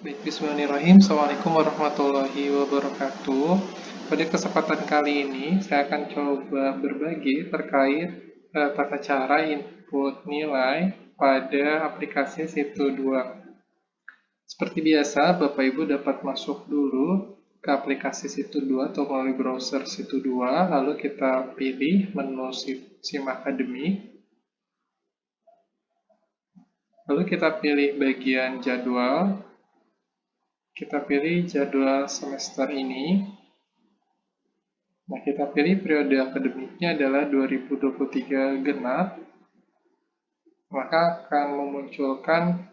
Baik, bismillahirrahmanirrahim. Assalamualaikum warahmatullahi wabarakatuh. Pada kesempatan kali ini, saya akan coba berbagi terkait tata cara input nilai pada aplikasi Situ2. Seperti biasa, Bapak Ibu dapat masuk dulu ke aplikasi Situ2 atau melalui browser Situ2, lalu kita pilih menu SIM Academy. Lalu kita pilih bagian jadwal. Kita pilih jadwal semester ini. Nah, kita pilih periode akademiknya adalah 2023 genap. Maka akan memunculkan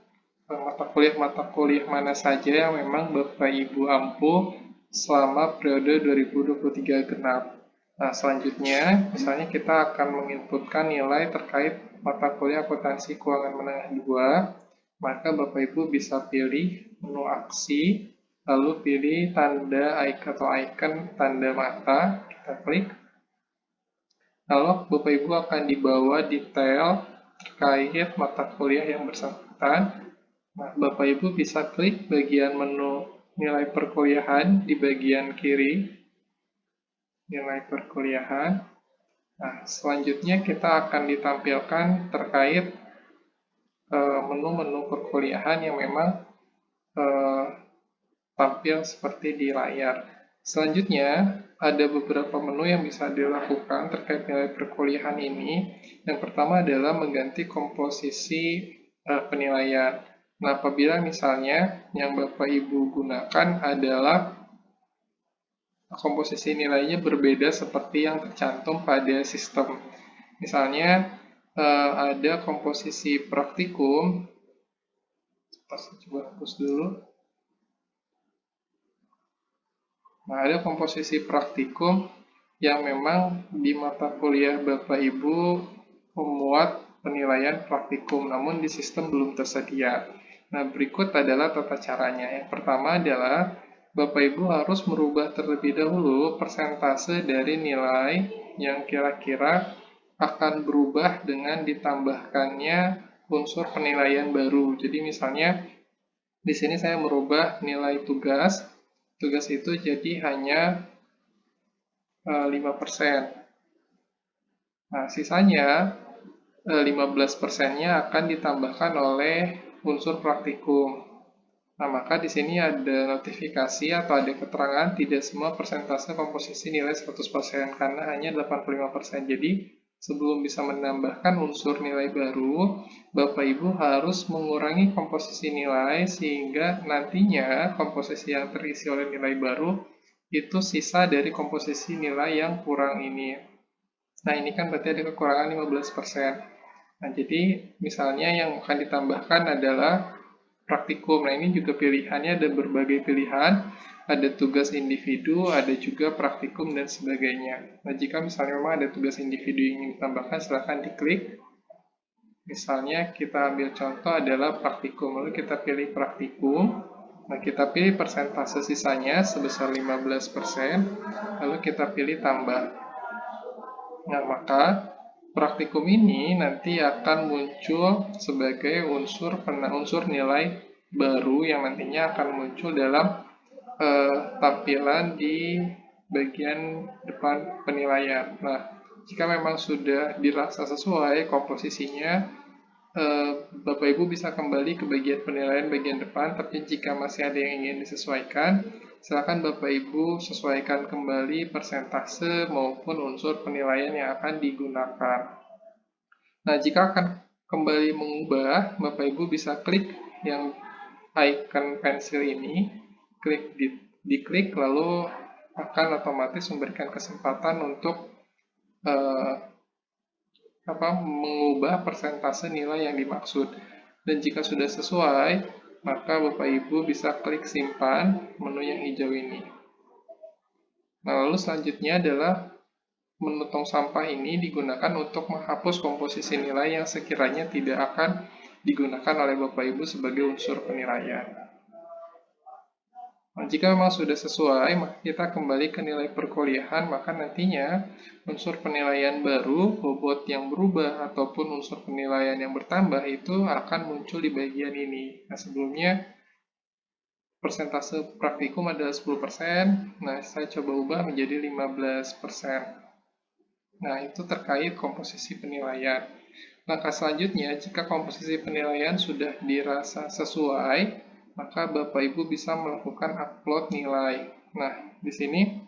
mata kuliah mana saja yang memang Bapak Ibu ampuh selama periode 2023 genap. Nah, selanjutnya, misalnya kita akan menginputkan nilai terkait mata kuliah akuntansi keuangan menengah 2, maka Bapak Ibu bisa pilih menu aksi, lalu pilih tanda icon tanda mata, kita klik. Lalu Bapak Ibu akan dibawa detail terkait mata kuliah yang bersangkutan. Nah, Bapak Ibu bisa klik bagian menu nilai perkuliahan di bagian kiri. Nilai perkuliahan. Nah, selanjutnya kita akan ditampilkan terkait menu-menu perkuliahan yang memang tampil seperti di layar. Selanjutnya, ada beberapa menu yang bisa dilakukan terkait nilai perkuliahan ini. Yang pertama adalah mengganti komposisi penilaian. Nah, apabila misalnya yang Bapak Ibu gunakan adalah komposisi nilainya berbeda seperti yang tercantum pada sistem. Misalnya, ada komposisi praktikum. Coba hapus dulu. Nah, ada komposisi praktikum yang memang di mata kuliah Bapak Ibu memuat penilaian praktikum, namun di sistem belum tersedia. Nah, berikut adalah tata caranya. Yang pertama adalah Bapak Ibu harus merubah terlebih dahulu persentase dari nilai yang kira-kira akan berubah dengan ditambahkannya unsur penilaian baru. Jadi misalnya di sini saya merubah nilai tugas. Tugas itu jadi hanya 5%. Nah, sisanya 15%-nya akan ditambahkan oleh unsur praktikum. Nah, maka di sini ada notifikasi atau ada keterangan tidak semua persentase komposisi nilai 100% karena hanya 85%. Jadi, sebelum bisa menambahkan unsur nilai baru, Bapak Ibu harus mengurangi komposisi nilai sehingga nantinya komposisi yang terisi oleh nilai baru itu sisa dari komposisi nilai yang kurang ini. Nah, ini kan berarti ada kekurangan 15%. Nah, jadi misalnya yang akan ditambahkan adalah praktikum. Nah, ini juga pilihannya ada berbagai pilihan. Ada tugas individu, ada juga praktikum, dan sebagainya. Nah, jika misalnya memang ada tugas individu yang ingin ditambahkan, silahkan diklik. Misalnya kita ambil contoh adalah praktikum. Lalu kita pilih praktikum. Nah, kita pilih persentase sisanya sebesar 15%. Lalu kita pilih tambah. Nah, maka praktikum ini nanti akan muncul sebagai unsur nilai baru yang nantinya akan muncul dalam tampilan di bagian depan penilaian. Nah, jika memang sudah dirasa sesuai komposisinya, Bapak Ibu bisa kembali ke bagian penilaian bagian depan, tapi jika masih ada yang ingin disesuaikan, silakan Bapak Ibu sesuaikan kembali persentase maupun unsur penilaian yang akan digunakan. Nah, jika akan kembali mengubah, Bapak Ibu bisa klik yang icon pensil ini, diklik lalu akan otomatis memberikan kesempatan untuk mengubah persentase nilai yang dimaksud. Dan jika sudah sesuai, maka Bapak Ibu bisa klik simpan menu yang hijau ini. Nah, lalu selanjutnya adalah menu tong sampah ini digunakan untuk menghapus komposisi nilai yang sekiranya tidak akan digunakan oleh Bapak Ibu sebagai unsur penilaian. Nah, jika memang sudah sesuai, maka kita kembali ke nilai perkuliahan, maka nantinya unsur penilaian baru, bobot yang berubah, ataupun unsur penilaian yang bertambah itu akan muncul di bagian ini. Nah, sebelumnya persentase praktikum adalah 10%, nah saya coba ubah menjadi 15%. Nah, itu terkait komposisi penilaian. Langkah selanjutnya, jika komposisi penilaian sudah dirasa sesuai, maka Bapak Ibu bisa melakukan upload nilai. Nah, di sini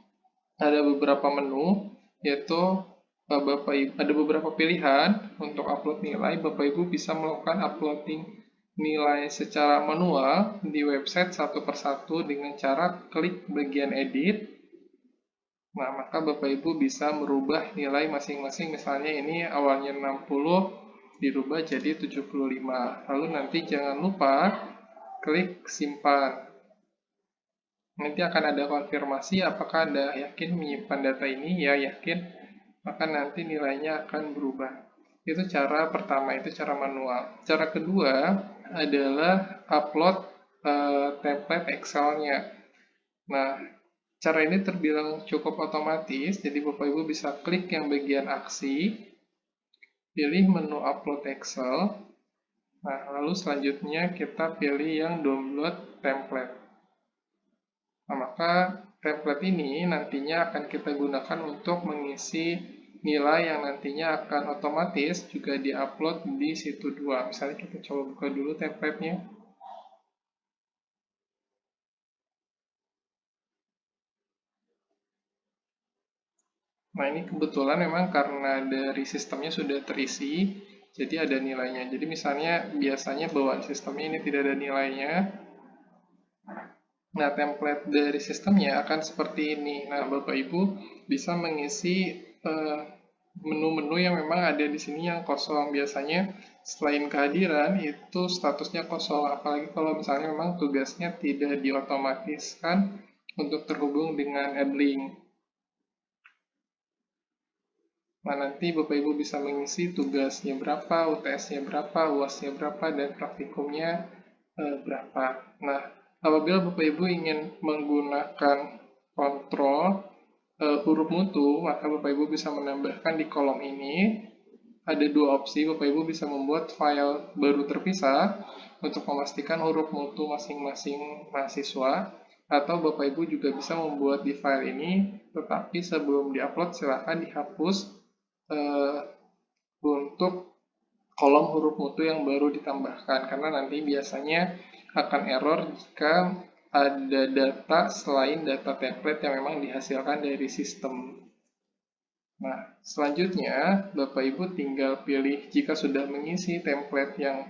ada beberapa menu, yaitu Bapak Ibu ada beberapa pilihan untuk upload nilai. Bapak Ibu bisa melakukan uploading nilai secara manual di website satu persatu dengan cara klik bagian edit. Nah, maka Bapak Ibu bisa merubah nilai masing-masing. Misalnya ini awalnya 60, dirubah jadi 75. Lalu nanti jangan lupa klik simpan. Nanti akan ada konfirmasi apakah Anda yakin menyimpan data ini. Ya, yakin. Maka nanti nilainya akan berubah. Itu cara pertama, itu cara manual. Cara kedua adalah upload template Excel-nya. Nah, cara ini terbilang cukup otomatis, jadi Bapak Ibu bisa klik yang bagian aksi, pilih menu upload Excel, nah lalu selanjutnya kita pilih yang download template. Nah, maka template ini nantinya akan kita gunakan untuk mengisi nilai yang nantinya akan otomatis juga diupload di situ 2. Misalnya kita coba buka dulu template-nya. Nah, ini kebetulan memang karena dari sistemnya sudah terisi, jadi ada nilainya. Jadi misalnya biasanya bawaan sistemnya ini tidak ada nilainya. Nah, template dari sistemnya akan seperti ini. Nah, Bapak Ibu bisa mengisi menu-menu yang memang ada di sini yang kosong. Biasanya selain kehadiran itu statusnya kosong. Apalagi kalau misalnya memang tugasnya tidak diotomatiskan untuk terhubung dengan AdLink. Nah, nanti Bapak Ibu bisa mengisi tugasnya berapa, UTS-nya berapa, UAS-nya berapa, dan praktikumnya berapa. Nah, apabila Bapak Ibu ingin menggunakan kontrol huruf mutu, maka Bapak Ibu bisa menambahkan di kolom ini. Ada dua opsi, Bapak Ibu bisa membuat file baru terpisah untuk memastikan huruf mutu masing-masing mahasiswa, atau Bapak Ibu juga bisa membuat di file ini, tetapi sebelum diupload silahkan dihapus untuk kolom huruf mutu yang baru ditambahkan, karena nanti biasanya akan error jika ada data selain data template yang memang dihasilkan dari sistem. Nah, selanjutnya Bapak Ibu tinggal pilih jika sudah mengisi template yang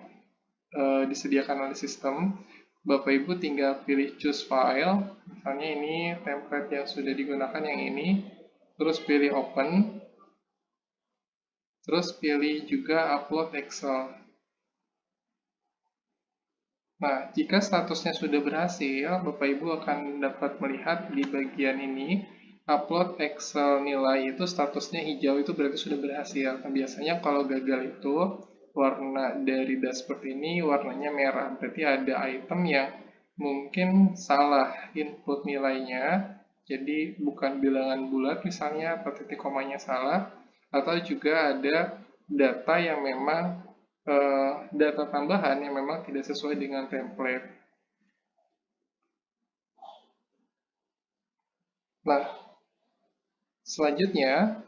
disediakan oleh sistem, Bapak Ibu tinggal pilih choose file, misalnya ini template yang sudah digunakan yang ini, terus pilih open, terus pilih juga upload Excel. Nah, jika statusnya sudah berhasil, Bapak Ibu akan dapat melihat di bagian ini, upload Excel nilai itu statusnya hijau, itu berarti sudah berhasil. Nah, biasanya kalau gagal itu, warna dari dashboard ini warnanya merah, berarti ada item yang mungkin salah input nilainya, jadi bukan bilangan bulat misalnya, atau titik komanya salah, atau juga ada data yang memang data tambahan yang memang tidak sesuai dengan template. Nah, selanjutnya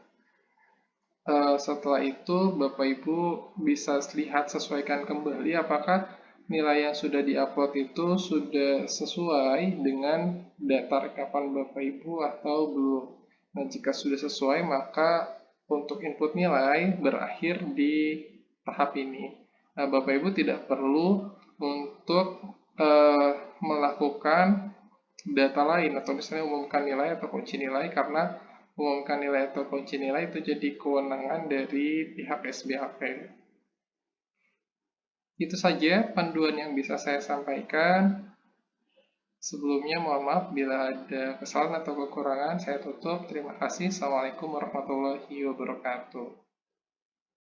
setelah itu Bapak Ibu bisa lihat sesuaikan kembali apakah nilai yang sudah diupload itu sudah sesuai dengan data rekapan Bapak Ibu atau belum. Nah, jika sudah sesuai maka untuk input nilai berakhir di tahap ini. Nah, Bapak Ibu tidak perlu untuk melakukan data lain atau misalnya umumkan nilai atau kunci nilai, karena umumkan nilai atau kunci nilai itu jadi kewenangan dari pihak SBHP. Itu saja panduan yang bisa saya sampaikan. Sebelumnya mohon maaf bila ada kesalahan atau kekurangan. Saya tutup. Terima kasih. Assalamualaikum warahmatullahi wabarakatuh.